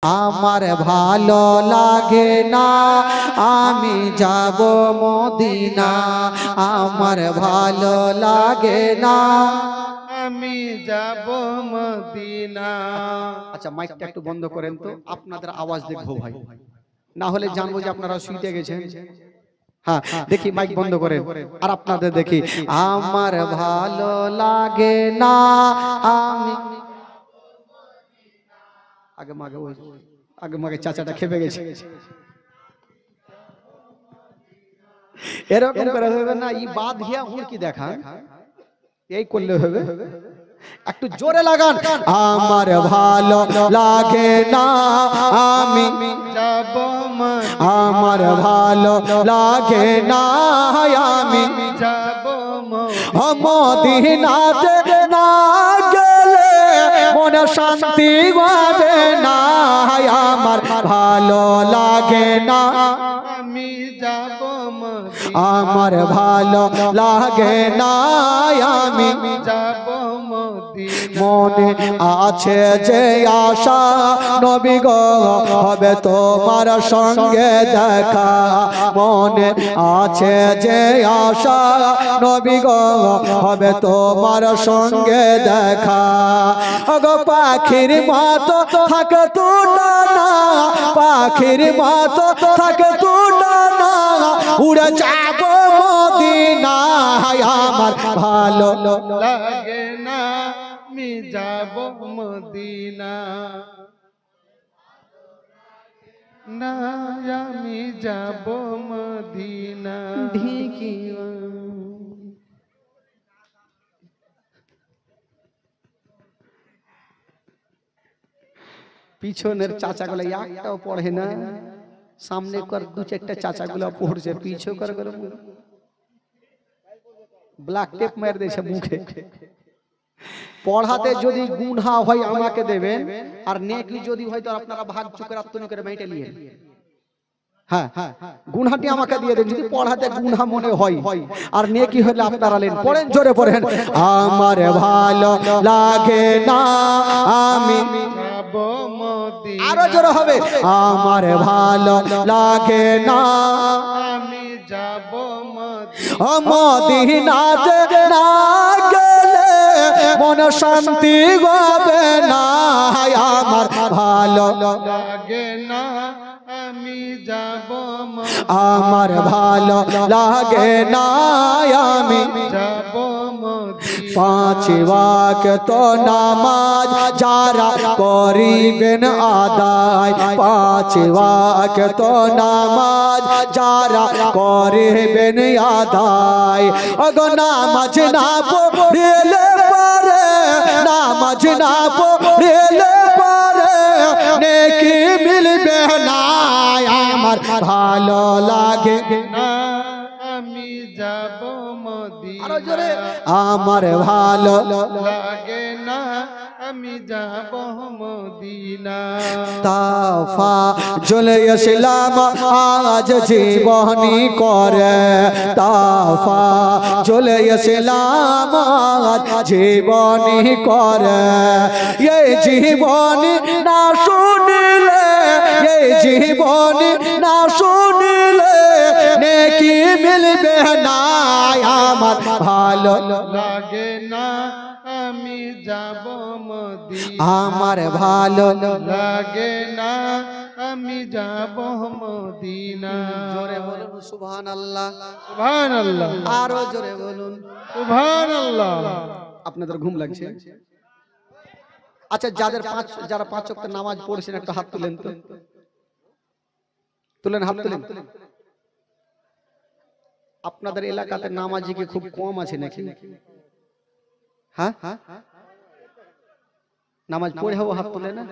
আমার ভালো লাগে না আমি যাব মদিনা, আমার ভালো লাগে না আমি যাব মদিনা। আচ্ছা মাইকটা একটু বন্ধ করেন তো, আপনাদের আওয়াজ দেখবো ভাই, না হলে জানবো যে আপনারা শুইতে গেছেন। হ্যাঁ দেখি মাইক বন্ধ করেন আর আপনাদের দেখি। আমার ভালো লাগে না আমি আগে মাগে চাচাটা খেপে গেছে। এরকম করে হবে না, এই বাদ হিয়া হুড়কি দেখা এই করলে হবে। একটু জোরে লাগান। আমার ভালো লাগে না আমি যাব আমার ভালো লাগে না আমি যাব মদিনাতে না গেলে মনে শান্তি হবে না, আমার ভালো লাগে না আমি যাব আমার ভালো লাগে না আমি যাব মদিনা। মনে আছে যে আশা নবী গো হবে তোমার সঙ্গে দেখা, মনে আছে যে আশা নবী গো হবে তোমার সঙ্গে দেখা। গো পাখির মতো থাকে তুটা না, পাখির মতো থাকে তুটা না, উড়ে যাব মদিনায় আমার ভালো লাগে না আমি যাব মদিনা, না আমি যাব মদিনা। পিছনের চাচাগুলো একটাও পড়ে না, সামনে কর দু চারটা চাচাগুলো পড়ছে, পিছু করে করে ব্ল্যাক টেপ মেরে দিয়েছে মুখে। পড়াতে যদি গুনহা হয় আমাকে দেবেন, আর নেকি যদি হয় তো আপনারা ভাগ চুকের আত্মনি করে মেটে নিয়ে। হ্যাঁ গুনহাটি আমাকে দিয়ে দেন যদি পড়াতে গুনহা মনে হয়, আর নেকি হলে আপনারা নেন। পড়েন জোরে পড়েন। আমার ভালো লাগে না আমি যাব মদিনা, আরো জোরে হবে। আমার ভালো লাগে না আমি যাব মদিনা। মদিনাতে না গেলে মন শান্তি হবে না, আমার ভালো লাগে না আমি যাব আমার ভালো লাগে না আমি যাব মদিনা। পাঁচ ওয়াক্ত নামাজ যারা করিবেন আদায়, পাঁচ ওয়াক্ত নামাজ যারা করিবেন আদায়, ওগো নামাজ না পড়লে পারে, নামাজ না পড়লে পারে নেকি মিলবে না, আমার ভালো লাগে না আমি যাব মদিনা, আরো জোরে। আমার ভালো লাগে না আমি যাব মদিনা। তাফা জ্বলে ইসলাম আজ জীবনী করে, তাফা জ্বলে ইসলাম আজ জীবনী করে। এই জীবনী না শুনিলে, এই জীবনী না শুনিলে নেকি মিলবে না, আমার ভালো লাগে না আমি যাব মদিনা, আমার ভালো লাগে না আমি যাব মদিনা। জোরে বলুন সুবহানাল্লাহ, সুবহানাল্লাহ, আরো জোরে বলুন সুবহানাল্লাহ। আপনাদের ঘুম লাগছে? আচ্ছা যারা পাঁচ ওয়াক্ত নামাজ পড়ছেন একটা হাত তুলেন তো, তুলেন হাত তুলেন। আপনাদের এলাকাতে নামাজি কি খুব কম আছে নাকি? হ্যাঁ নামাজ পড়ে হবো হাত তুলে না,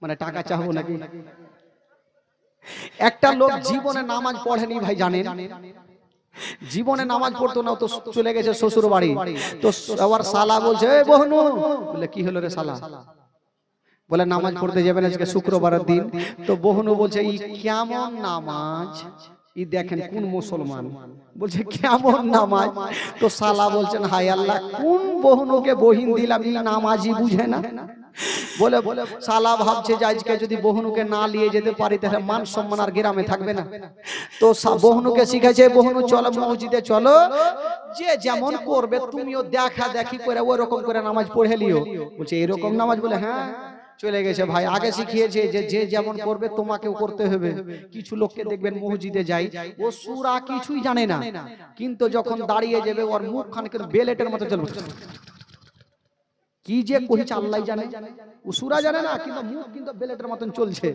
মানে টাকা চাহবো নাকি? একটা লোক জীবনে নামাজ পড়েনি ভাই, জানেন জীবনে নামাজ পড়তো না, তো চলে গেছে শ্বশুর বাড়ি, তো আবার শালা বলছে এই বহনু, বলে কি হলো রে শালা, বলে নামাজ পড়তে যাবেন আজকে শুক্রবারের দিন। তো বহনু বলছে এই কেমন নামাজ, ই দেখেন কোন মুসলমান, বলছে কেমন নামাজ। তো শালা বলছেন হায় আল্লাহ কোন বহনুকে বহিন দিলাম, এই নামাজই বুঝে না। বলে বলে শালা ভাবছে যে আজকে যদি বহনুকে না নিয়ে যেতে পারি তাহলে মান সম্মান আর গ্রামে থাকবে না। তো বহনুকে শিখাইছে, বহনু চলো মসজিদে চলো, যে যেমন করবে তুমিও দেখা দেখি করে ওরকম করে নামাজ পড়ে লিও। বলছে এরকম নামাজ? বলে হ্যাঁ। চলে গেছে ভাই। আগে শিখিয়েছে যে যে যেমন করবে তোমাকেও করতে হবে। কিছু লোককে দেখবেন মসজিদে যাই, ও সূরা কিছুই জানে না, কিন্তু যখন দাঁড়িয়ে যাবে ওর মুখ খানকে বেলেটের মতো চলবে। কি যে কইছে আল্লাহই জানে, ও সূরা জানে না কিন্তু মুখ কিন্তু বেলেটের মতন চলছে।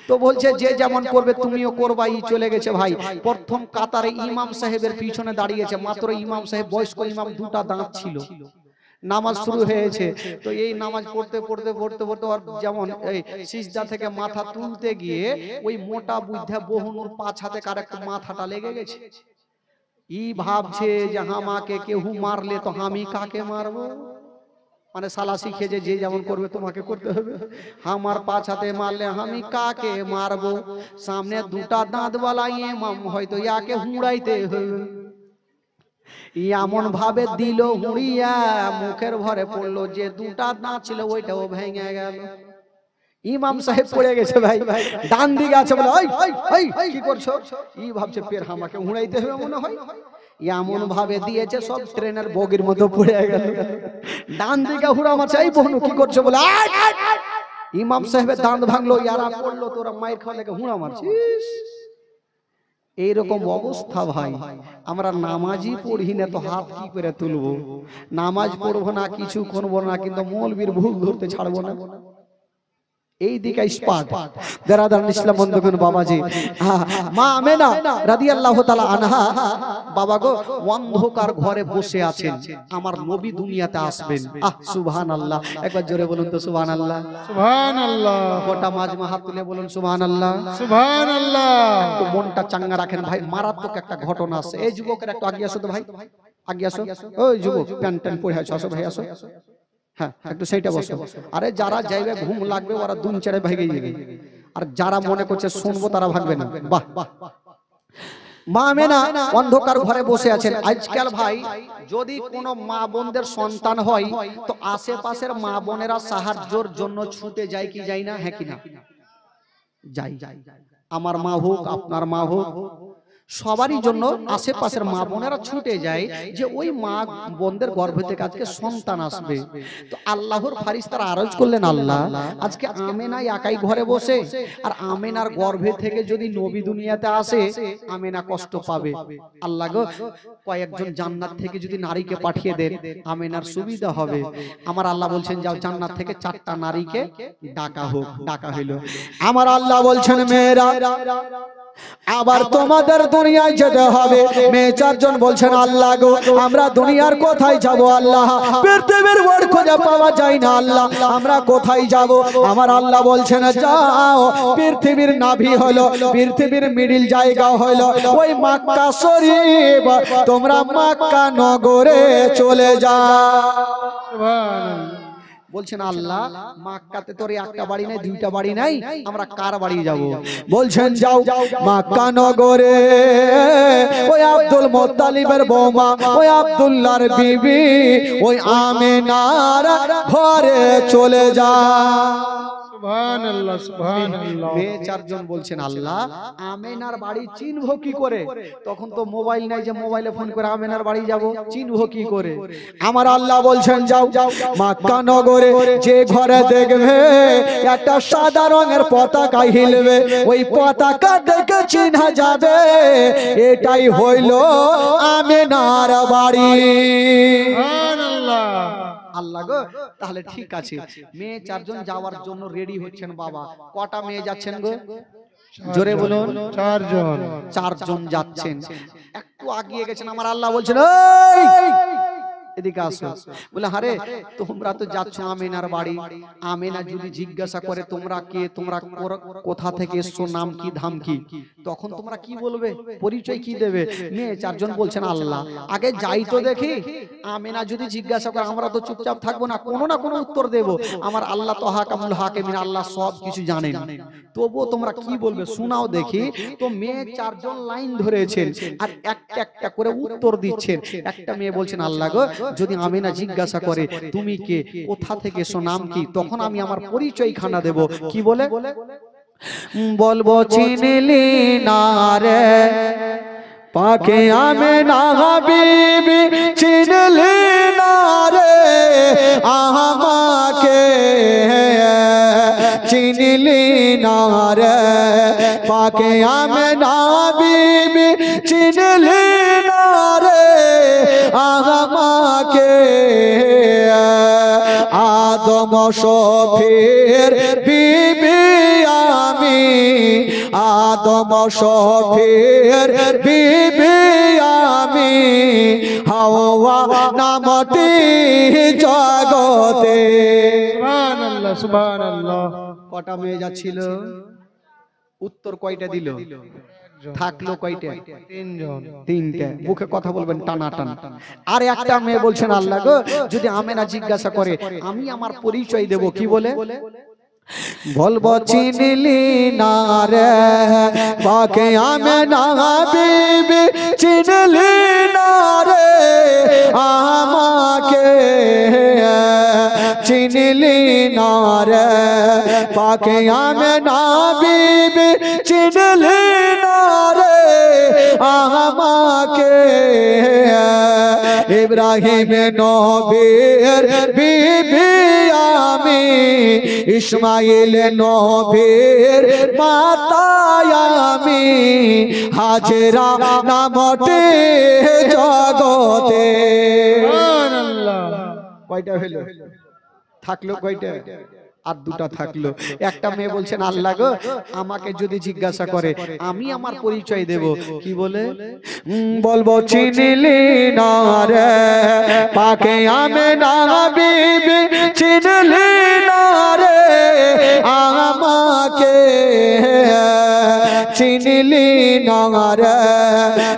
তো বলছে যে যেমন করবে তুমিও করবাই। চলে গেছে ভাই। প্রথম কাতারে ইমাম সাহেবের পিছনে দাঁড়িয়েছে। মাত্র ইমাম সাহেব, বয়স্ক ইমাম, দুটা দাঁত ছিল। নামাজ শুরু হয়েছে। তো এই নামাজ পড়তে পড়তে পড়তে পড়তে ওর যেমন এই সিজদা থেকে মাথা তুলতে গিয়ে ওই মোটা বুদ্ধা বহনুর পাছাতে কার একটা মাথাটা লেগে গেছে। ই ভাবছে যে আমাকে কেউ মারলে তো আমি কাকে মারবো। মানে সালা শিখেছে যে যেমন করবে তোমাকে করতে হবে। আমার পাছাতে মারলে আমি কাকে মারবো। সামনে দুটা দাঁতওয়ালা ইমাম, হয়তো ইয়াকে হুঁড়াইতে হবে। এমন ভাবে দিল হুড়িয়া, মুখের ভরে পড়লো, যে দুটা দাঁত ছিল ওইটাও ভেঙে গেল। ইমাম সাহেব পড়ে গেছে ভাই। ডান দিকে আছে বলে এই কি করছো? ই ভাবছে ফের আমাকে হুঁড়াইতে হবে মনে হয়। এমন ভাবে দিয়েছে সব ট্রেনের বগির মতো পড়ে গেল। ডান দিকে হুড়া মারছে, এই বহনু কি করছো? বলে ইমাম সাহেবের দাঁত ভাঙলো। ইয়ারা পড়লো, তোরা মায়ের খাওয়া লেগে হুড়া মারছিস। এইরকম অবস্থা ভাই। আমরা নামাজই পড়ি না তো হাত কি করে তুলবো? নামাজ পড়বো না, কিছু করবো না, কিন্তু মৌলবীর ভুল ধরতে ছাড়বো না। এই দিকে স্পাট বেরাদার ইসলাম বন্ধুগণ, বাবাজি মা আমেনা রাদিয়াল্লাহু তাআলা আনহা, বাবা গো অন্ধকার ঘরে বসে আছেন, আমার নবী দুনিয়াতে আসবেন। সুবহানাল্লাহ, একবার জোরে বলুন তো সুবহানাল্লাহ। সুবহানাল্লাহ। গোটা মাজমা হাত তুলে বলুন সুবহানাল্লাহ। সুবহানাল্লাহ। একটু মনটা চাঙ্গা রাখেন ভাই, মারাত্মক একটা ঘটনা আছে। এই যুবকের একটু আগে আসো তো ভাই, আগে আসো। ওই যুবক প্যান্ট ট্যান্ট পরে আছো, আসো ভাই আসো। হ্যাঁ একটু সেইটা বসো। আরে যারা যাইবে ঘুম লাগবে ওরা দুন চেড়ে ভাগে যাবে, আর যারা মনে করছে শুনবো তারা ভাগবে না। বাহ। মা আমেনা অন্ধকার ঘরে বসে আছেন। আজকাল ভাই যদি কোনো মা বোনদের সন্তান হয় তো আশেপাশের মা বোনেরা সাহায্যের জন্য ছুটে যায় কি যায় না? হ্যাঁ কি না? যাই। আমার মা হোক, আপনার মা হোক, সবারই জন্য আশেপাশের মা বোনেরা ছুটে যায় যে ওই মা বোনদের গর্ভ থেকে আজকে সন্তান আসবে। তো আল্লাহর ফারিস্তারা আরজ করলেন, আল্লাহ আজকে আমেনা একাই ঘরে বসে, আর আমেনার গর্ভে থেকে যদি নবী দুনিয়াতে আসে আমেনা কষ্ট পাবে। আল্লাহ গো কয়েকজন জান্নাত থেকে যদি নারীকে পাঠিয়ে দেন আমেনার সুবিধা হবে। আমার আল্লাহ বলছেন যাও জান্নাত থেকে 4টা নারীকে ডাকা হোক। ডাকা হইল। আমার আল্লাহ বলছেন মেয়েরা আবার তোমাদের দুনিয়ায় যেতে হবে। মেয়ে 4 জন বলছেন আল্লাহ গো আমরা দুনিয়ার কোথায় যাব আল্লাহ? পৃথিবীর মোড় খুঁজে পাওয়া যায় না আল্লাহ, আমরা কোথায় যাব? আমার আল্লাহ বলছেন যাও, পৃথিবীর নাভি হলো, পৃথিবীর মিডিল জায়গা হলো ওই মক্কা শরীফ, তোমরা মক্কা নগরে চলে যাও। সুবহানাল্লাহ। বলছেন আল্লাহ মক্কাতে তোর একটা বাড়ি নাই, 2টা বাড়ি নাই, আমরা কার বাড়ি যাব? বলছেন যাও মক্কা নগরে ওই আব্দুল মুত্তালিবের বৌমা, ওই আব্দুল্লাহর বিবি, ওই আমেনার ঘরে চলে যাও। সুবহানাল্লাহ। সুবহানাল্লাহ। মেয়ে 4 জন বলছেন আল্লাহ আমেনার বাড়ি চিনবো কি করে? তখন তো মোবাইল নাই যে মোবাইলে ফোন করে আমেনার বাড়ি যাব, চিনবো কি করে? আমার আল্লাহ বলছেন যাও মক্কা নগরে যে ঘরে দেখবে একটা সাদা রঙের পতাকা হিলবে, ওই পতাকা দেখে চিনা যাবে এটাই হইল আমেনার বাড়ি। সুবহানাল্লাহ। আল্লাহ গো তাহলে ঠিক আছে। মেয়ে 4 জন যাওয়ার জন্য রেডি হচ্ছেন। বাবা কটা মেয়ে যাচ্ছেন গো? জোরে বলুন। 4 জন। 4 জন যাচ্ছেন। একটু আগিয়ে গেছেন। আমার আল্লাহ বলছেন এই এদিকে আসো। বলে আরে তোমরা তো যাচ্ছ আমেনার বাড়ি, আমেনা যদি জিজ্ঞাসা করে তোমরা কে, তোমরা কোথা থেকে এসছো, নাম কি, ধাম কি, তখন তোমরা কি বলবে? পরিচয় কি দেবে? মেয়ে 4 জন বলছেন আল্লাহ আগে যাই তো দেখি, আমেনা যদি জিজ্ঞাসা করে আমরা তো চুপচাপ থাকবো না, কোনো না কোনো উত্তর দেব। আমার আল্লাহ তো হাকামুল হাকিমিন, আল্লাহ সব কিছু জানেন, তবুও তোমরা কি বলবে শোনাও দেখি। তো মেয়ে 4 জন লাইন ধরেছেন আর একটা একটা করে উত্তর দিচ্ছেন। একটা মেয়ে বলছেন আল্লাহ গো যদি আমেনা জিজ্ঞাসা করে তুমি কে, কোথা থেকে এসো, নাম কি, তখন আমি আমার পরিচয় খানা দেব। কি বলে বলবো চিনলি না রে পাকে আমেনা বিবি, চিনলি না রে আমাকে, চিনলি না রে পাকে আমেনা বিবি, চিনলি না রে আমাকে। আদম শফির বিবি আমি, আদম শফির বিবি আমি, হাওয়া নামটি জগতে। সুবহানাল্লাহ সুবহানাল্লাহ। কটা মেয়ে যাচ্ছিল, উত্তর কয়টা দিল, থাকলো কয়টা, তিনজন। তিনটা। মুখে কথা বলবেন টানা টান। আর একটা মেয়ে বলছেন আল্লাহ গো যদি আমেনা জিজ্ঞাসা করে আমি আমার পরিচয় দেব। কি বলে বলবো চিনলি না রে পাকে আমেনা বিবি, চিনলি না রে আমাকে, চিনলি না রে পাকে আমেনা বিবি, চিনলি না রে আমাকে। ইব্রাহিম নবীর বিবি আমি, ইসমাইল নবীর মাতা আমি, হাজেরা নামটি জগতে। সুবহানাল্লাহ। কয়টা হলো, থাকলো কয়টা, আর দুটা থাকলো। একটা মেয়ে বলছেন আল্লাহ গো আমাকে যদি জিজ্ঞাসা করে আমি আমার পরিচয় দেব। কি বলে বলবো চিনলি না রে পাকে আমেনা বিবি, চিনলি না রে আমাকে, চিনলি না রে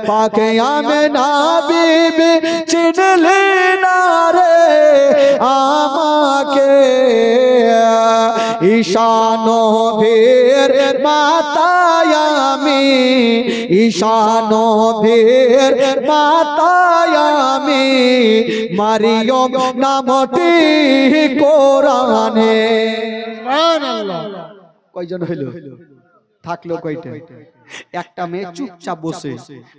পাকে আমেনা বিবি, চিনলি না রে আমাকে। ঈশান নবীর মাতা আমি, ঈশান নবীর মাতা আমি, মারিয়ম নামটি কোরআনে। সুবহানাল্লাহ। কয়জন হইল, থাকলো কয়টা, একটা মেয়ে চুপচাপ বসে।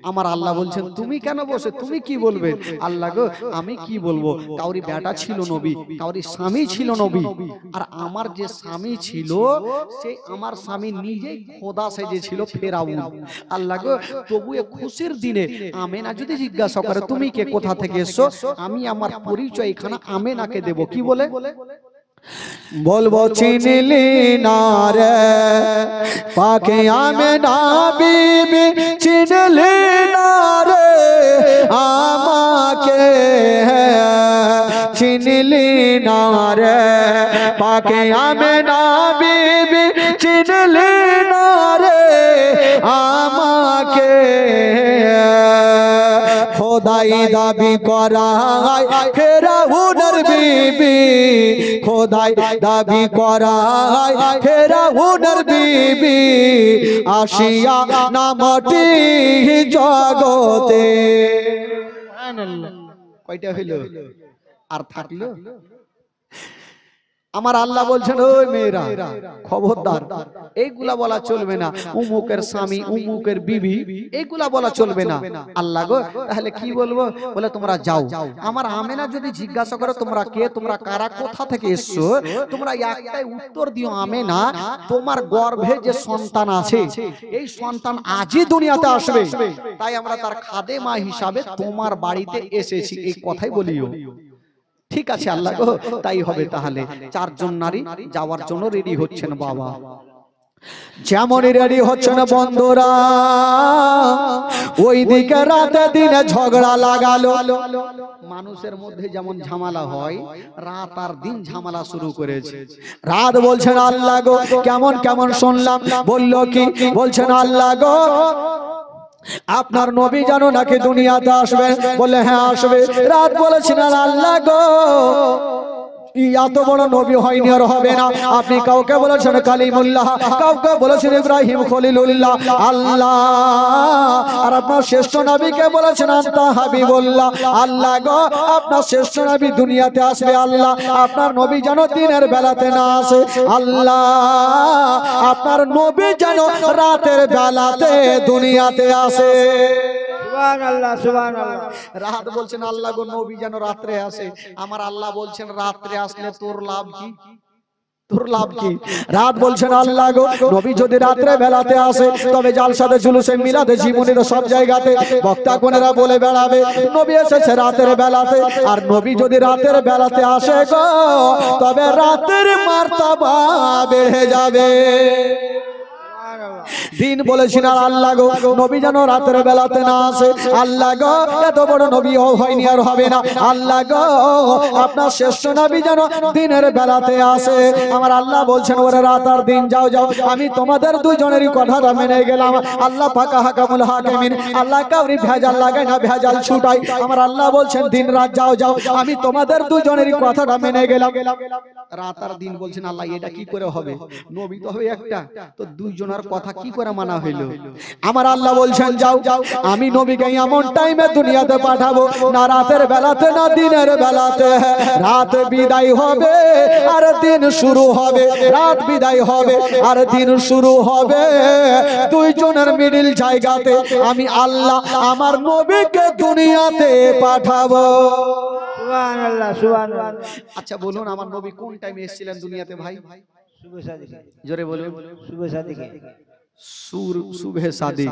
আমার আল্লাহ বলছেন তুমি কেন বসে, তুমি কি বলবে। আল্লাহ গো আমি কি বলবো, কাউরি বেটা ছিল নবী, কাউরি স্বামী ছিল নবী, আর আমার যে স্বামী ছিল সে আমার স্বামী নিজেই খোদা সেজেছিল ফেরাউন। আল্লাহ গো তবু এ খুশির দিনে আমেনা যদি জিজ্ঞাসা করে তুমি কে, কোথা থেকে এসছো, আমি আমার পরিচয় এখানে আমেনাকে দেব। কি বলে বলবো চিনলি না রে পাকে আমেনা বিবি, চিনলি না রে আমাকে, চিনলি না রে পাকে আমেনা বিবি, চিনলি না রে আমাকে। খোদাই দাবি করায় ফেরাউনের বিবি, খোদাই দাবি করায় ফেরাউনের বিবি, আসিয়া নামটি জগতে। সুবহানাল্লাহ। কয়টা হইল, আর থাকলো। আমার আল্লাহ বলছেন ওই মেয়েরা খবরদার এইগুলা বলা চলবে না, উমুকের স্বামী উমুকের বিবি এইগুলা বলা চলবে না। আল্লাহ গো তাহলে কি বলবো, বলে তোমরা যাও, আমার আমেনা যদি জিজ্ঞাসা করো তোমরা কে, তোমরা কারা, কোথা থেকে এসছো, তোমরা একটাই উত্তর দিও আমেনা তোমার গর্ভে যে সন্তান আছে এই সন্তান আজই দুনিয়াতে আসবে, তাই আমরা তার খাদেমা হিসাবে তোমার বাড়িতে এসেছি, এই কথাই বলিও। ঠিক আছে আল্লাহ গো তাই হবে। তাহলে চারজন নারী যাওয়ার জন্য রেডি হচ্ছেন। বাবা যেমনই রেডি হচ্ছেন বন্ধুরা, ওইদিকে রাতে দিনে ঝগড়া লাগালো। মানুষের মধ্যে যেমন ঝামেলা হয়, রাত আর দিন ঝামেলা শুরু করেছে। রাত বলছেন আল্লাহ গো কেমন কেমন শুনলাম, বলল কি বলছেন আল্লাহ গো আপনার নবী জানো নাকি দুনিয়াতে আসবে, বলে হ্যাঁ আসবে। রাত বলেছিলেন আল্লাহ গো এত বড় নবী হয়নি আর হবে না। আপনি কাউকে বলেছেন কালিমুল্লাহ, কাউকে বলেছেন ইব্রাহিম খলিলুল্লাহ আল্লাহ, আর আপনার শ্রেষ্ঠ নবীকে বলেছেন আনতা হাবিবুল্লাহ আল্লাহ গো। আপনার শ্রেষ্ঠ নবী দুনিয়াতে আসবে আল্লাহ, আপনার নবী যেন দিনের বেলাতে না আসে আল্লাহ, আপনার নবী যেন রাতের বেলাতে দুনিয়াতে আসে। সুবহানাল্লাহ সুবহানাল্লাহ। রাত বলছেন আল্লাহ গো নবী যেন রাত্রে আসে। আমার আল্লাহ বলছেন রাত্রে আসলে তোর লাভ কি, তোর লাভ কি? রাত বলছেন আল্লাহ গো নবী যদি রাত্রে বেলাতে আসে তবে জালসাতে জুলুসে মিলাদে জীবনের সব জায়গাতে বক্তা কোনেরা বলে বেড়াবে নবী এসেছে রাতের বেলাতে। আর নবী যদি রাতের বেলাতে আসে গো তবে রাতের মার্তাবা বেড়ে যাবে। দিন বলেছেন আর আল্লাহ গো নবী যেন রাতের বেলাতে না আসে আল্লাহ গো। এত বড় নবী হয়নি আর হবে না আল্লাহ গো, আপনার শ্রেষ্ঠ নবী যেন দিনের বেলাতে আসে। আমার আল্লাহ বলছেন ওরে রাত আর দিন যাও যাও, আমি তোমাদের দুজনেরই কথাটা মেনে গেলাম। আল্লাহ পাকা হাকামুল হাকিমিন, আল্লাহ কাউরি ভেজাল লাগায় না, ভেজাল ছুটাই। আমার আল্লাহ বলছেন দিন রাত যাও যাও, আমি তোমাদের দুজনেরই কথাটা মেনে গেলাম। রাত আর দিন বলছেন আল্লাহ এটা কি করে হবে? নবী তো হবে একটা, তো দুইজনের কথা কি করে মানা হইল? আমার আল্লাহ বলছেন যাও আমি নবীকে এমন টাইমে দুনিয়াতে পাঠাবো না রাতের বেলাতে না দিনের বেলাতে। রাত বিদায় হবে আর দিন শুরু হবে, রাত বিদায় হবে আর দিন শুরু হবে, দুইজনের মিডিল জায়গাতে আমি আল্লাহ আমার নবীকে দুনিয়াতে পাঠাবো। সুবহানাল্লাহ সুবহানাল্লাহ। আচ্ছা বলুন আমার নবী কোন টাইমে এসেছিলেন দুনিয়াতে ভাই? সুবহ সাদিকে। জোরে বলুন। সুবহ সাদিকে। সুবহে সাদিক,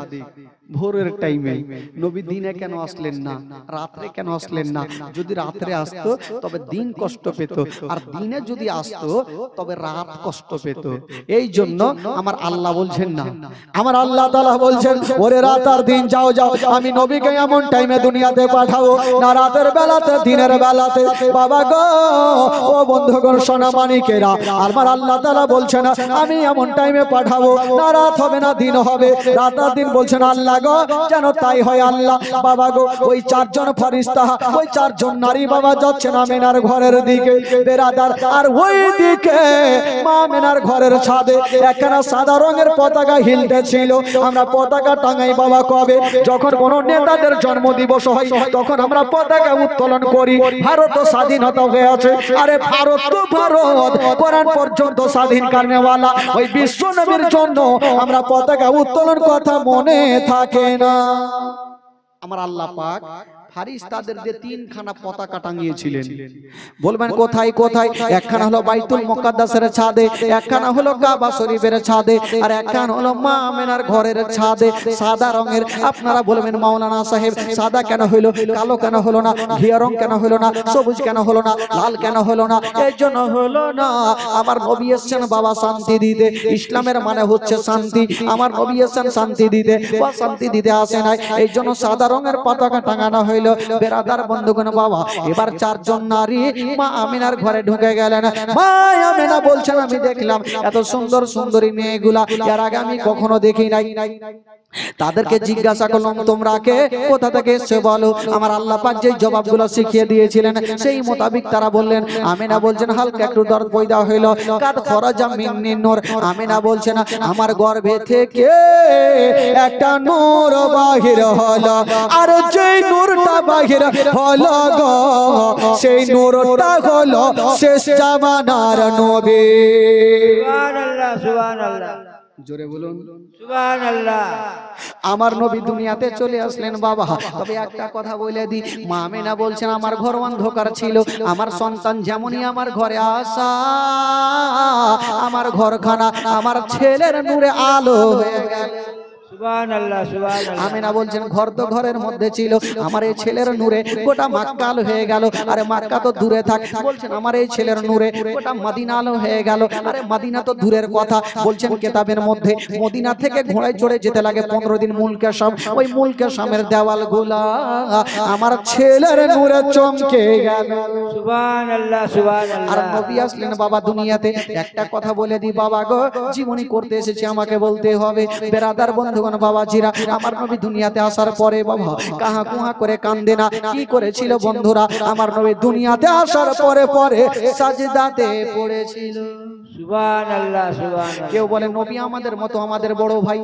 ভোরের টাইমে। নবী দিনে কেন আসলেন না, রাত্রে কেন আসলেন না? যদি রাত্রে আসতো তবে দিন কষ্ট পেত, আর দিনে যদি আসতো তবে রাত কষ্ট পেত। এই জন্য আমার আল্লাহ বলছেন না, আমার আল্লাহ তাআলা বলছেন ওরে রাত আর দিন যাও যাও, আমি নবীকে এমন টাইমে দুনিয়াতে পাঠাবো না রাতের বেলাতে দিনের বেলাতে। বাবা গো ও বন্ধুগণ সোনা মানিকেরা, আমার আল্লাহ তাআলা বলছেন আমি এমন টাইমে পাঠাবো না রাত হবে না দিন হবে, রাত আর দিন বলছেন আল্লাহ গো যেন তাই হয় আল্লাহ। বাবা গো ওই চারজন ফেরেশতা, ওই চারজন নারী বাবা যাচ্ছেন আমিনার ঘরের দিকে বেরাদার, আর ওই দিকে মা আমিনার ঘরের ছাদে একখানা সাদা রঙের পতাকা হিলতেছিল। আমরা পতাকা টাঙাই বাবা কবে? যখন কোন নেতাদের জন্মদিবস হয় তখন আমরা পতাকা উত্তোলন করি। ভারত স্বাধীনতা হয়ে আছে, আরে ভারত তো ভারত, কোরআন পর্যন্ত স্বাধীন কারণেওয়ালা ওই বিশ্ব নবীর জন্য আমরা পতাকা উত্তোলন কথা মনে থাকে না। আমার আল্লাহ পাক ফারিস্তাদের দিয়ে তিনখানা পতাকা টাঙিয়েছিলেন। বলবেন কোথায় কোথায়? একখানা হলো বাইতুল মুকাদ্দাসের ছাদে, একখানা হলো কাবা শরীফের ছাদে, আর একখানা হলো মা আমিনার ঘরের ছাদে। সাদা রঙের। আপনারা বলবেন মাওলানা সাহেব সাদা কেন হলো, কালো কেন হলো না, ঘিয়া রং কেন হলো না, সবুজ কেন হলো না, লাল কেন হলো না? এই জন্য হলো না, আমার নবী এসেছেন বাবা শান্তি দিতে। ইসলামের মানে হচ্ছে শান্তি, আমার নবী এসেছেন শান্তি দিতে, বা শান্তি দিতে আসে নাই। এই জন্য সাদা রঙের পতাকা টাঙানো হইল। বেরাদার বন্ধুগণ বাবা, এবার চারজন নারী মা আমিনার ঘরে ঢুকে গেলেন। মা আমিনা বলছেন আমি দেখলাম এত সুন্দর সুন্দরী মেয়েগুলা এর আগে আমি কখনো দেখি নাই। তাদেরকে জিজ্ঞাসা করলাম তোমরা কে, কোথা থেকে এসেছো বলো। আমার আল্লাহ পাক যে জবাবগুলো শিখিয়ে দিয়েছিলেন সেই মোতাবিক তারা বললেন। আমিনা বলছেন হালকা একটু দরদ পয়দা হইল, কাদ খরাজা মিন্নি নূর। আমিনা বলছেন আমার গর্ভে থেকে একটা নূর বাহির হলো, আর যেই নূরটা বাহির হলো গো সেই নূরটা হলো শেষ জামানার নবী। সুবহানাল্লাহ সুবহানাল্লাহ। জোরে বলুন সুবহানাল্লাহ। আমার নবী দুনিয়াতে চলে আসলেন বাবা। তবে একটা কথা বলে দি, মা আমিনা বলছেন আমার ঘর অন্ধকার ছিল, আমার সন্তান যেমনই আমার ঘরে আসা আমার ঘরখানা আমার ছেলের নূরে আলো হয়ে গেল। সুবহানাল্লাহ সুবহানাল্লাহ। আমিনা বলছেন ঘর তো ঘরের মধ্যে ছিল, আমার এই ছেলের নূরে গোটা মক্কা আলো হয়ে গেল। আরে মক্কা তো দূরে থাক, বলছেন আমার এই ছেলের নূরে গোটা মদিনা আলো হয়ে গেল। আরে মদিনা তো দূরের কথা, বলছেন কিতাবের মধ্যে মদিনা থেকে ঘোড়ায় চড়ে যেতে লাগে 15 দিন মুলকে শাম। ওই মুলকে শামের দেওয়ালগুলা আমার ছেলের নূরে চমকে গেল। সুবহানাল্লাহ সুবহানাল্লাহ। আর নবী আসলেন বাবা দুনিয়াতে। একটা কথা বলে দি বাবা গো, জীবনী করতে এসেছি আমাকে বলতে হবে। বেরাদার বন্ধু বন্ধুগণ বাবাজিরা, আমার নবী দুনিয়াতে আসার পরে বাবা কাহা কুহা করে কান্দে না। কি করেছিল বন্ধুরা? আমার নবী দুনিয়াতে আসার পরে পরে সাজদাতে পড়েছিল। সুবহানাল্লাহ সুবহানাল্লাহ। কেউ বলে নবী আমাদের মতো, আমাদের বড় ভাই,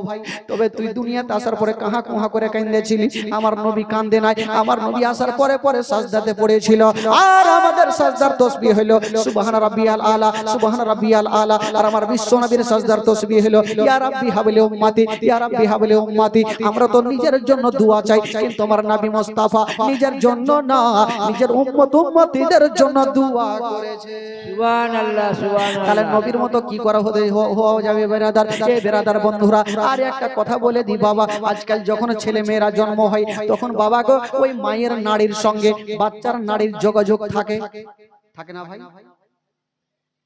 তবে তুই দুনিয়াতে আসার পরে কাহা কুহা করে কান্দেছিলি। আমার নবী কান্দে নাই, আমার নবী আসার পরে পরে সাজদাতে পড়েছিল। আর আমাদের সাজদার তাসবিহ হলো সুবহান রাব্বিয়াল আলা, সুবহান রাব্বিয়াল আলা। আর আমার বিশ্ব নবীর সাজদার তাসবিহ হলো ইয়া রাব্বি হাবলি উম্মতি, ইয়া রাব্বি হাবলি উম্মতি। আমরা তো নিজের জন্য দোয়া চাই, কিন্তু আমার নবী মুস্তাফা নিজের জন্য না, নিজের উম্মত উম্মতিদের জন্য দোয়া করেছে। সুবহানাল্লাহ সুবহানাল্লাহ। তাহলে নবীর মতো কি করা হওয়া যাবে বেরাদার? এই বেরাদার বন্ধুরা, আর একটা কথা বলে দি বাবা, আজকাল যখন ছেলে মেয়েরা জন্ম হয় তখন বাবা গো ওই মায়ের নাড়ির সঙ্গে বাচ্চার নাড়ির যোগাযোগ থাকে, থাকে না ভাই?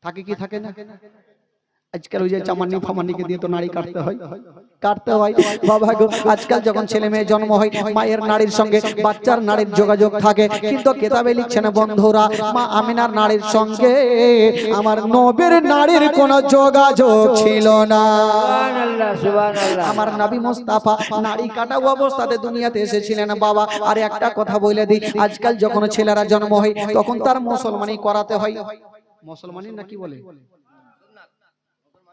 থাকে কি থাকে না? আজকাল ওই যে চামানি ফামানিকে দিয়ে তো নাড়ি কাটতে হয়, কাটতে হয় বাবা গো। আজকাল যখন ছেলে মেয়ে জন্ম হয় মায়ের নাড়ির সঙ্গে বাচ্চার নাড়ির যোগাযোগ থাকে, কিন্তু কেতাবে লিখছেন বন্ধুরা মা আমিনার নাড়ির সঙ্গে আমার নবীর নাড়ির কোনো যোগাযোগ ছিল না। সুবহানাল্লাহ সুবহানাল্লাহ। আমার নবী মুস্তাফা নাড়ি কাটা অবস্থাতে দুনিয়াতে এসেছিলেন বাবা। আর একটা কথা বলে দিই, আজকাল যখন ছেলেরা জন্ম হয় তখন তার মুসলমানি করাতে হয়। মুসলমানি না কি বলে?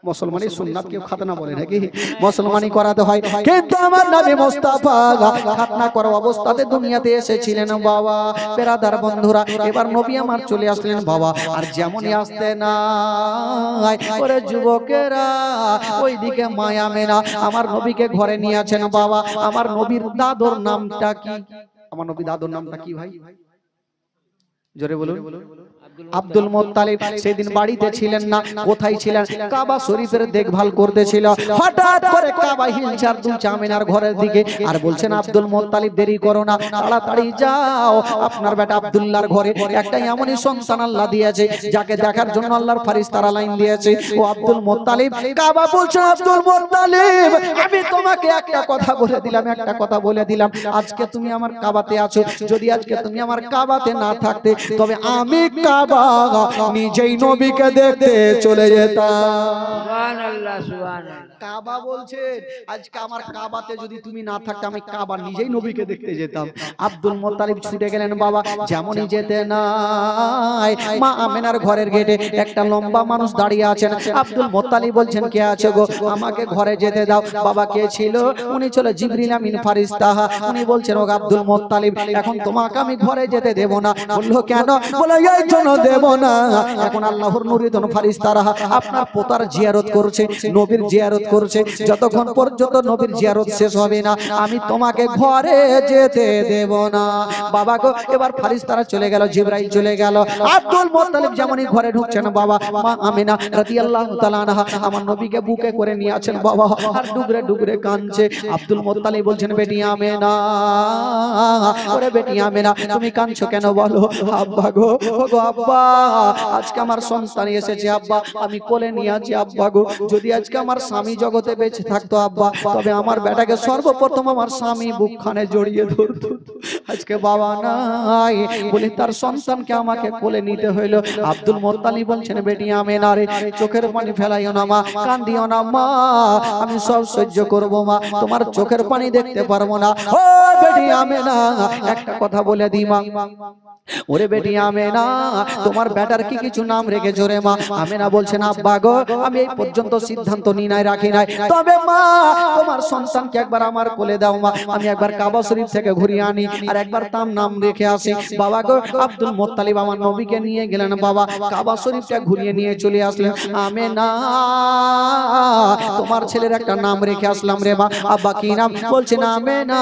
মুসলমানি সুন্নাত কেউ খাতনা বলে নাকি? মুসলমানি করাতে হয়, কিন্তু আমার নবী মুস্তাফা খাতনা করা অবস্থাতে দুনিয়াতে এসেছিলেন বাবা। বেরাদার বন্ধুরা, এবার নবী আমার চলে আসলেন বাবা। আর যেমনই আসতে না ওরে যুবকেরা, ওইদিকে মায়া মেনা আমার নবীকে ঘরে নিয়ে আছেন বাবা। আমার নবীর দাদুর নামটা কি? আমার নবী দাদুর নামটা কি ভাই? জোরে বলুন। আব্দুল মুত্তালিব সেদিন বাড়িতে ছিলেন না। কোথায় ছিলেন? কাবা শরীফের দেখভাল করতেছিল। হঠাৎ করে কাবা হিলচার দুলছে আমিনার ঘরের দিকে, আর বলছেন আব্দুল মুত্তালিব দেরি করো না, তাড়াতাড়ি যাও, আপনার বেটা আব্দুল্লাহর ঘরে একটা এমনই সন্তান আল্লাহ দিয়েছে যাকে দেখার জন্য আল্লাহর ফেরেশতারা লাইন দিয়েছে। ও আব্দুল মুত্তালিব, কাবা বলছে আব্দুল মুত্তালিব আমি তোমাকে একটা কথা বলে দিলাম, একটা কথা বলে দিলাম, আজকে তুমি আমার কাবাতে আছো, যদি আজকে তুমি আমার কাবাতে না থাকতে তবে আমি নিজেই নবীকে দেখতে চলে যেতাম। সুবহানাল্লাহ সুবহানাল্লাহ। কাবা বলছে আজকে আমার কাবাতে যদি তুমি না থাকতে আমি কাবা নিজেই নবীকে দেখতে যেতাম। আব্দুল মুত্তালিব ছুটে গেলেন বাবা। যেমনই যেতে নাই মা আমিনার ঘরের গেটে একটা লম্বা মানুষ দাঁড়িয়ে আছেন। আব্দুল মুত্তালিব বলছেন কে আছে গো, আমাকে ঘরে যেতে দাও। বাবা কে ছিল? উনি ছিল জিবরিল আমিন ফারিস্তা। উনি বলছেন ও আব্দুল মুত্তালিব এখন তোমাকে আমি ঘরে যেতে দেব না। বললো কেন? বলে এই জন্য দেব না, এখন আল্লাহর নূরিদন ফারিস্তারা আপনার পোতার জিয়ারত করছে, নবীর জিয়ারত করছে, যতক্ষণ পর্যন্ত নবীর জিয়ারত শেষ হবে না আমি তোমাকে ঘরে যেতে দেব না। বাবা গো, এবার ফারিস্তারা চলে গেল, জিবরাইল চলে গেল। আব্দুল মুত্তালিব যেমনই ঘরে ঢুকছেন বাবা, মা আমিনা রাদিয়াল্লাহু তাআলা আনহা আমার নবীকে বুকে করে নিয়ে আছেন বাবা, আর ডুগরে ডুগরে কাঁদছে। আব্দুল মুত্তালিব বলছেন বেটি আমিনা, ওরে বেটি আমিনা তুমি কাঁদছো কেন বলো? আব্বা গো, ওগো আব্বা আজকে আমার সন্তান এসেছে আব্বা, আমি কোলে নিয়ে আছি আব্বা গো, যদি আজকে আমার স্বামী জগতে বেঁচে থাকতো আব্বা তবে আমার বেটাকে সর্বপ্রথম আমার স্বামী বুকখানে জড়িয়ে ধরতো। আজকে বাবা নাই বলে তার সন্তানকে আমাকে কোলে নিতে হইলো। আব্দুল মুত্তালিব বলছেন বেটি আমিনা রে চোখের পানি ফেলাইও না মা, কান্দিও না মা, আমি সব সহ্য করব মা, তোমার চোখের পানি দেখতে পারবো না। ও বেটি আমিনা একটা কথা বলে দি মা, ওরে বেটি আমিনা তোমার বেটার কি কিছু নাম রেখেছো রে মা? আমিনা বলছেন আব্বা গো আমি এই পর্যন্ত সিদ্ধান্ত নি নাই, রাখি নাই, তবে মা তোমার সন্তানকে একবার আমার কোলে দাও মা, আমি একবার কাবা শরীফ থেকে ঘুরিয়ে আনি আর একবার তার নাম রেখে আসি। বাবা গো, আব্দুল মুত্তালিব আমার নবীকে নিয়ে গেলেন বাবা, কাবা শরীফটা ঘুরিয়ে নিয়ে চলে আসলেন। আমিনা তোমার ছেলের একটা নাম রেখে আসলাম রে মা। আব্বা কি নাম? বলছেন আমিনা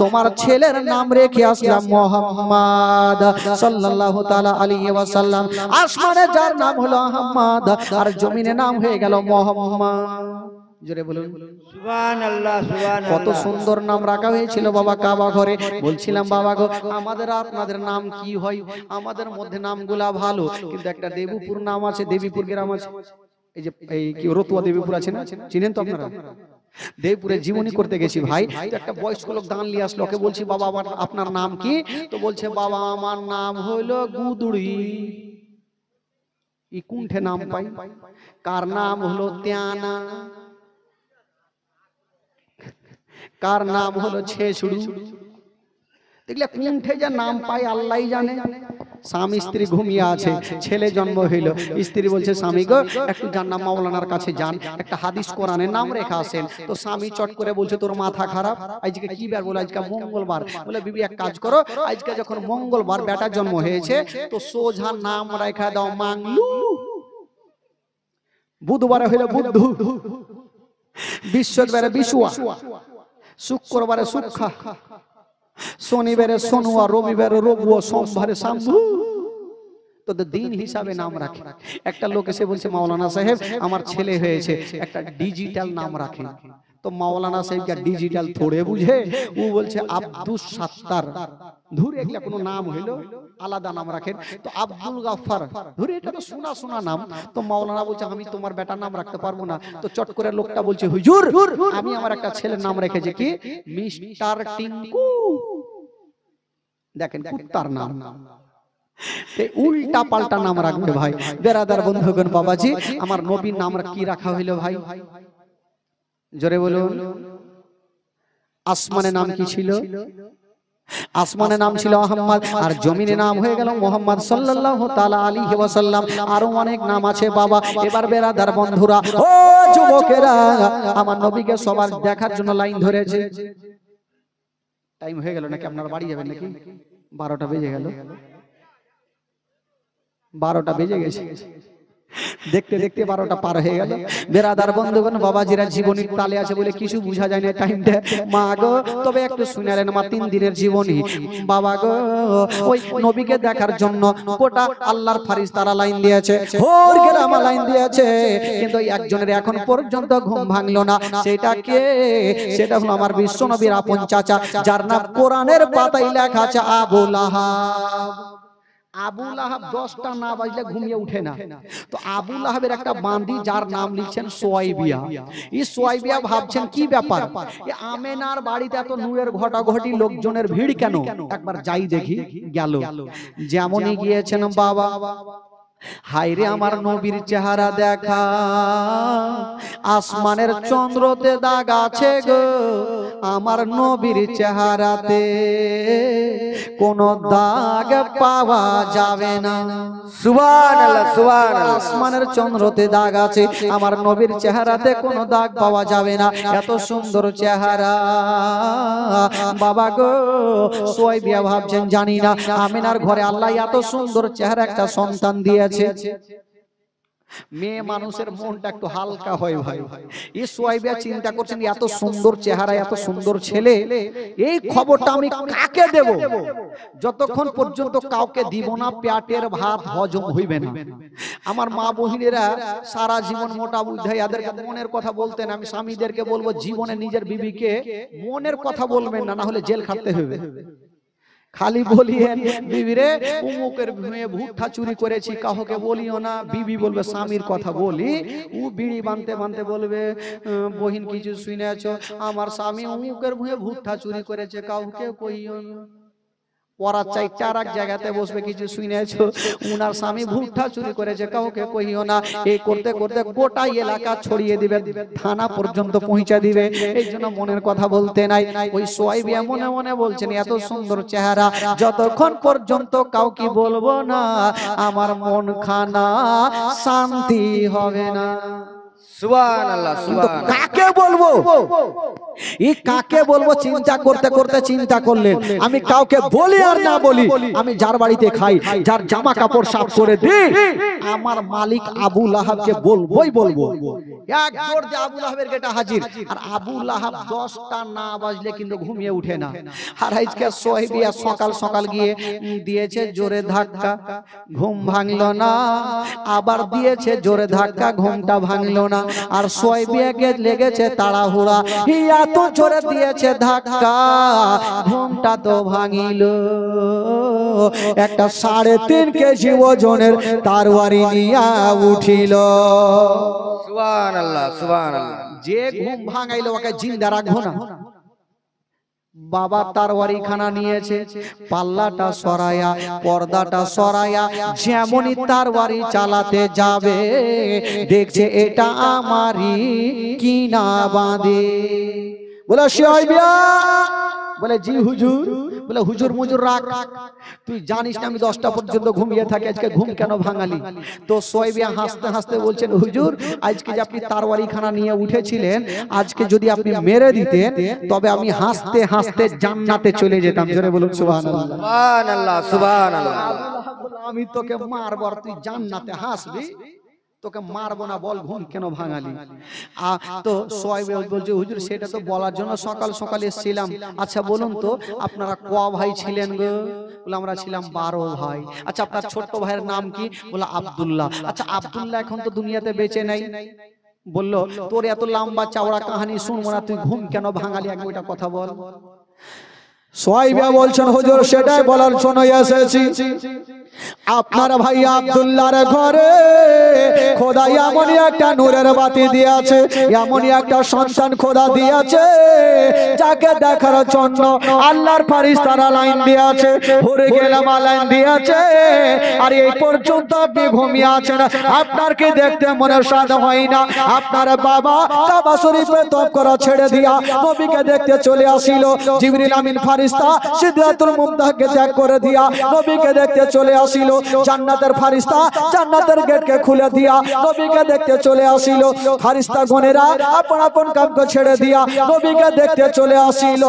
তোমার ছেলের নাম রেখে আসলাম মুহাম্মদ সাল্লাল্লাহু তাআলা আলাইহি ওয়াসাল্লাম। আসমানে যার নাম হলো আহমদ আর জমিনে নাম হয়ে গেল মুহাম্মদ। জোরে বলুন সুবহানাল্লাহ সুবহানাল্লাহ। কত সুন্দর নাম রাখা হয়েছিল বাবা কাবা ঘরে। বলছিলাম বাবা গো আমাদের আপনাদের নাম কি হয়? আমাদের মধ্যে নামগুলা ভালো, কিন্তু একটা দেবীপুর নাম আছে, দেবীপুর গ্রাম আছে, এই যে এই কি রতুয়া দেবীপুর আছে না, চিনেন তো আপনারা? দেবপুরে জীবনী করতে গেছি ভাই, তো একটা বয়স্ক লোক দান নিয়ে আসলো, ওকে বলছি বাবা আপনার নাম কি? তো বলছে বাবা আমার নাম হলো গুদুড়ি। ই কুণ্ঠে নাম পাই, কার নাম হলো ত্যানা। কার নাম হলো ছেছড়ু। দেখলে কোনঠে যে নাম পায় আল্লাহই জানে। স্বামী স্ত্রী ঘুমিয়ে আছে, ছেলে জন্ম হইল, স্ত্রী বলছে স্বামী গো একটু জান্নাত মাওলানার কাছে যান, একটা হাদিস কোরআনের নাম রেখা আসেন। তো স্বামী চট করে বলছে তোর মাথা খারাপ, আজকে কি বার? বলে আজকে মঙ্গলবার। বলে বিবি এক কাজ করো, আজকে যখন মঙ্গলবার বেটার জন্ম হয়েছে তো সোজা নাম রেখা দাও মাংলু। বুধবারে হইল বুদ্ধু, বৃহস্পতিবারে বিশুয়া, শুক্রবারে সুক্ষা, শনিবারে সোনুয়া, রবিবারে রঘুয়া, সোমবারে শাম্ভু। তোদের দিন হিসাবে নাম রাখে। একটা লোক এসে বলছে মাওলানা সাহেব আমার ছেলে হয়েছে, একটা ডিজিটাল নাম রাখেন। তো মাওলানা সাহেবকে ডিজিটাল থোড়ে বুঝে, ও বলছে আব্দুস সাত্তার। ধরে এগুলা কোনো নাম হইলো আলাদা নাম রাখেন। তো আব্দুল গাফফার ধরে এটা তো শোনা শোনা নাম। তো মাওলানা বলছে আমি তোমার বেটার নাম রাখতে পারবো না। তো চট করে লোকটা বলছে হুজুর আমি আমার একটা ছেলের নাম রেখেছি কি মিস্টার টিঙ্কু। দেখেন কুত্তার নাম, উল্টা পাল্টা নাম রাখবে ভাই। বেরাদার বন্ধুগণ বাবাজি, আমার নবীর নাম কি রাখা হইলো ভাই? জোরে বলুন। আসমানের নাম কি ছিল? আসমানের নাম ছিল আহমদ, আর জমিনের নাম হয়ে গেল মুহাম্মদ সাল্লাল্লাহু তাআলা আলাইহি ওয়াসাল্লাম। আরো অনেক নাম আছে বাবা। এবার বেরাদার বন্ধুরা, ও যুবকেরা, আমার নবীকে সবার দেখার জন্য লাইন ধরেছে। টাইম হয়ে গেল নাকি? আপনারা বাড়ি যাবেন নাকি? 12টা বেজে গেল, 12টা বেজে গেছে। দেখতে দেখতে 12টা পার হয়ে গেল। বেরাদার বন্ধুগণ বাবাজিরা, জীবনীর তালে আছে বলে কিছু বোঝা যায় না টাইমটা। মা গো তবে একটু শুনালেন, মা 3 দিনের জীবনী। বাবা গো ওই নবীকে দেখার জন্য গোটা আল্লাহর ফারিস্তারা লাইন দিয়েছে, হোর গ্রামা লাইন দিয়েছে, কিন্তু একজনের এখন পর্যন্ত ঘুম ভাঙলো না। সেটা কে? সেটা হলো আমার বিশ্ব নবীর আপন চাচা, যার নাম কোরআনের পাতায় লেখা আছে আবু লাহাব। আবু লাহাব 10টা না বাজলে ঘুমিয়ে উঠে না। তো আবু লাহাবের একটা বান্দি যার নাম লিখছেন সোয়াইবিয়া। এই সোয়াইবিয়া ভাবছেন কি ব্যাপার, আমেনার বাড়িতে এত নূরের ঘটাঘটি, লোকজনের ভিড় কেন? একবার যাই দেখি। গেল, যেমনই গিয়েছেন বাবা, হায়রে আমার নবীর চেহারা দেখা, আসমানের চন্দ্রতে দাগ আছে গো, আমার নবীর চেহারাতে কোনো দাগ পাওয়া যাবে না। সুবহানাল্লাহ সুবহানাল্লাহ। আসমানের চন্দ্রতে দাগ আছে, আমার নবীর চেহারাতে কোনো দাগ পাওয়া যাবে না। এত সুন্দর চেহারা বাবা গো। সোয়াইবিয়া ভাবছেন জানি না আমিনার ঘরে আল্লাহ এত সুন্দর চেহারা একটা সন্তান দিয়েছে। মেয়ে মানুষের মনটা একটু হালকা হয় ভাই। এই সোয়াইবিয়া চিন্তা করছেন এত সুন্দর চেহারা, এত সুন্দর ছেলে, এই খবরটা আমি কাকে দেব? যতক্ষণ পর্যন্ত কাউকে দিব না পেটের ভাত হজম হইবে না। আমার মা বহিনেরা সারা জীবন মোটা বুঝাই, এদেরকে মনের কথা বলতেন। আমি স্বামীদেরকে বলবো জীবনে নিজের বিবিকে মনের কথা বলবেন না, না হলে জেল খাটতে হবে। খালি বলিয়েন বিবিরে উমুকের মেয়ে ভুট্টা চুরি করেছি, কাউকে বলিও না। বিবি বলবে স্বামীর কথা বলি, ও বিড়ি বানতে বানতে বলবে বহিন কিছু শুনেছো, আমার স্বামী উমুকের মেয়ে ভুট্টা চুরি করেছে, কাউকে কইও না। পরা চাইটা আর এক জায়গাতে বসবে, কিছু শুনেছো উনার স্বামী ভুট্টা চুরি করেছে, কাউকে কইও না। এই করতে করতে গোটা এলাকা ছড়িয়ে দিবে, থানা পর্যন্ত পৌঁছে দিবে। এই জন্য মনের কথা বলতে নাই। ওই সোয়াইবিয়া মনে মনে বলছেন এত সুন্দর চেহারা, যতক্ষণ পর্যন্ত কাউকে বলবো না আমার মন খানা শান্তি হবে না। সুবহানাল্লাহ সুবহানাল্লাহ। কাকে বলবো? এই কাকে বলবো চিন্তা করতে করতে চিন্তা করলেন, আমি কাউকে বলি আর না বলি, আমি যার বাড়িতে খাই, যার জামা কাপড় সাফ করে দিই, আমার মালিক আবু লাহাবকে বলবোই বলবো। এক জোর যে আবু লাহাবের গেটা হাজির। আর আবু লাহাব 10টা না বাজলে কিন্তু ঘুমিয়ে উঠে না। আর আজকে সোয়াইবিয়া সকাল সকাল গিয়ে দিয়েছে জোরে ধাক্কা, ঘুম ভাঙলো না। আবার দিয়েছে জোরে ধাক্কা, ঘুমটা ভাঙলো না। আর সোয়াইবিয়াকে লেগেছে তাড়াহুড়া, এত জোরে দিয়েছে ধাক্কা, ঘুমটা তো ভাঙিল। একটা 3.5 কেজি ওজনের তরবারি নিয়া উঠিল। সুবহানাল্লাহ সুবহানাল্লাহ। যে ঘুম ভাঙাইলো ওকে জিন্দা রাখবো না। বাবা তরবারি খানা নিয়েছে, পাল্লাটা সরায়া, পর্দাটা সরায়া, যেমনই তরবারি চালাতে যাবে দেখছে এটা আমারই কিনা বাঁধে। বলে শুয়াইবিয়া, বলে জি হুজুর। বলে হুজুর মুজুর রাখ, তুই জানিস না আমি 10টা পর্যন্ত ঘুমিয়ে থাকি, আজকে ঘুম কেন ভাঙালি? তো শুয়াইবিয়া হাসতে হাসতে বলছেন, হুজুর আজকে যে আপনি তারওয়ারি খানা নিয়ে উঠেছিলেন, আজকে যদি আপনি মেরে দিতেন তবে আমি হাসতে হাসতে জান্নাতে চলে যেতাম। জোরে বলুন সুবহানাল্লাহ। সুবহানাল্লাহ, সুবহানাল্লাহ। আমি তোকে মারবো আর তুই জান্নাতে হাসবি? তোকে মারবো না, বল ঘুম কেন ভাঙালি? তো সোয়াইব বলছে, হুজুর সেটা তো বলার জন্য সকাল সকাল এসেছিলাম। আচ্ছা বলুন তো আপনারা ক ভাই ছিলেন গো? বলে আমরা ছিলাম 12 ভাই। আচ্ছা আপনার ছোট্ট ভাইয়ের নাম কি? বলে আব্দুল্লাহ। আচ্ছা আব্দুল্লাহ এখন তো দুনিয়াতে বেঁচে নাই। বললো তোর এত লম্বা চওড়া কাহিনী শুনবো না, তুই ঘুম কেন ভাঙালি, এক ওইটা কথা বল। সোয়াইবা বলছেন, হুজুর সেটাই বলার জন্য এসেছি। আপনার ভাই আব্দুল্লাহর ঘরে খোদা এমনই একটা নূরের বাতি দিয়েছে, এমনই একটা সন্তান খোদা দিয়েছে যাকে দেখার জন্য আল্লাহর ফেরেশতারা লাইন দিয়েছে, ঘুরে গেলাম লাইন দিয়েছে। আর এই পর্যন্ত আপনি ঘুমিয়ে আছেন, আপনার কি দেখতে মনে স্বাদ হয় না? আপনার বাবা কাবা শরীফে তওয়াফ করা ছেড়ে দিয়া নবীকে দেখতে চলে আসিল। জিবরিল আমিন ফেরেশতা সিদরাতুল মুনতাহাকে ত্যাগ করে দিয়া নবীকে দেখতে চলে আসিল। জান্নাতের ফেরেশতা জান্নাতের গেটকে খুলে দিয়া নবীকে দেখতে চলে আসিল। ফেরেশতা গণেরা আপন আপন কামকে ছেড়ে দিয়া নবীকে দেখতে চলে আসিল।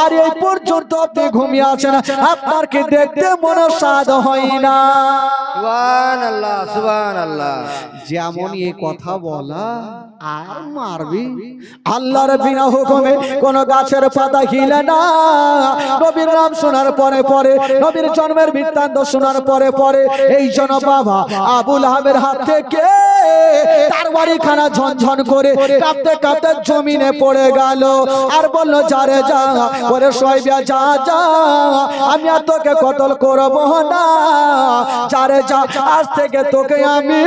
আর এই পর্যন্ত আপনি ঘুমিয়ে আছেন, আপনার কি দেখতে মনে স্বাদ হয় না? সুবহানাল্লাহ, সুবহানাল্লাহ। যেমন এই কথা বলা আর মারবি। আল্লাহর বিনা হুকুমে কোন গাছের পাতা হিলে না। নবীর নাম শোনার পরে পরে, নবীর জন্মের বৃত্তান্ত শোনার পরে পরে এই জন বাবা আবু লাহাবের হাত থেকে তার বাড়িখানা ঝনঝন করে কাঁপতে কাঁপতে জমিনে পড়ে গেল। আর বলল যারে যা, ওরে শুয়াইবা যা যা, আমি আর তোকে কতল করব না। যারে যা, আজ থেকে তোকে আমি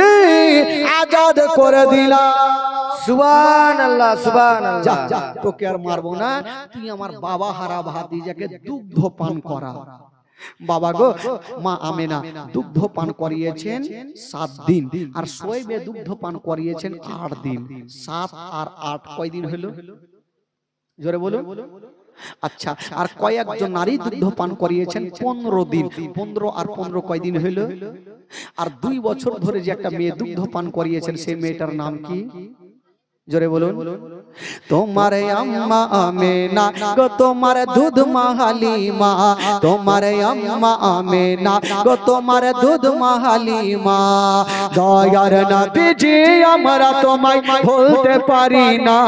আজাদ করে দিলাম। সুবহানাল্লাহ, সুবহানাল্লাহ। যা যা, তোকে আর মারবো না, তুই আমার বাবা হারা ভাতিজাকে দুগ্ধ পান করা। বাবা গো, মা আমেনা দুগ্ধ পান করিয়েছেন 7 দিন, আর শুয়াইবে দুগ্ধ পান করিয়েছেন 8 দিন। 7 আর 8 কয় দিন হলো? জোরে বলুন। আচ্ছা, আর কয়েকজন নারী দুগ্ধ পান করিয়েছেন 15 দিন। 15 আর 15 কয় দিন হলো? আর 2 বছর ধরে যে একটা মেয়ে দুগ্ধ পান করিয়েছেন, সেই মেয়েটার নাম কি? জোরে বলুন। তোমার আম্মা আমেনা গো, তোমার দুধ মা হালিমা, তোমার আম্মা আমেনা গো, তোমার দুধ মা হালিমা। দয়ার নবীজি আমরা তোমায় ভুলতে পারি না,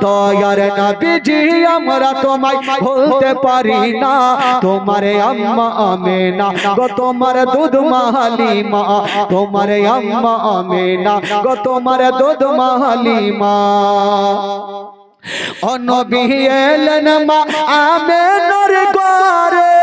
দয়ার নবীজি আমরা তোমায় ভুলতে পারি না। তোমার আম্মা আমেনা গো, তোমার দুধ মা হালিমা, তোমার আম্মা আমেনা গো, তোমার দুধ মা হালিমা। ও নবী এলেন মা আমেনার ঘরে,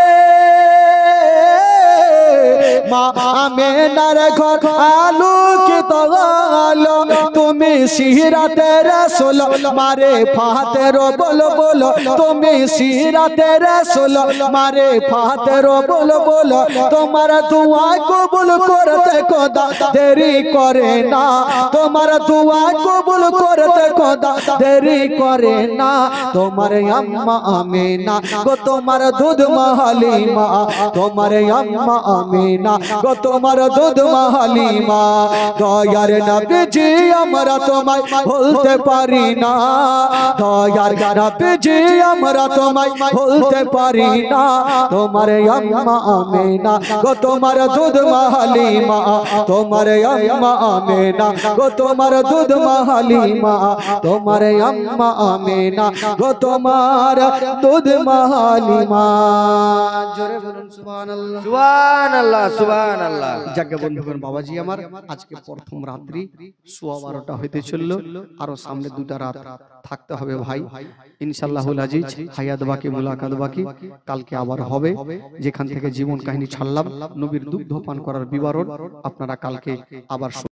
মা আমেনার ঘর আলোকিত হলো। তুমি সিরাতে রাসূল মারে ফাতের বল বল, তুমি সিরাতে রাসূল মারে ফাতের বল বল। তোমার দোয়া কবুল করতে খোদা দেরি করে না, তোমার দোয়া কবুল করতে খোদা দেরি করে না। তোমার আম্মা আমেনা গো, তোমার দুধ মা হালিমা, তোমার আম্মা আমেনা গো, তোমার দুধ মা হালিমা। দয়ার নবীজি আমরা তোমায় ভুলতে পারি না, দয়ার নবীজি আমরা তোমায় ভুলতে পারি না। তোমার আম্মা আমেনা গো, তোমার দুধ মা হালিমা, তোমার আম্মা আমেনা গো, তোমার দুধ মা হালিমা, তোমার আম্মা আমেনা গো, তোমার দুধ মা হালিমা। জোরে বলুন সুবহানাল্লাহ, সুবহানাল্লাহ, সুবহানাল্লাহ। যাকে বন্ধুগণ, বাবাজি আমার আজকে প্রথম রাত্রি 12:15 হইতে চললো, আরো সামনে 2টা রাত থাকতে হবে ভাই। ইনশাআল্লাহুল আজিজ হায়াত বাকি, মুলাকাত বাকি, কালকে আবার হবে। যেখান থেকে জীবন কাহিনী ছাড়লাম, নবীর দুগ্ধ পান করার বিবরণ আপনারা কালকে আবার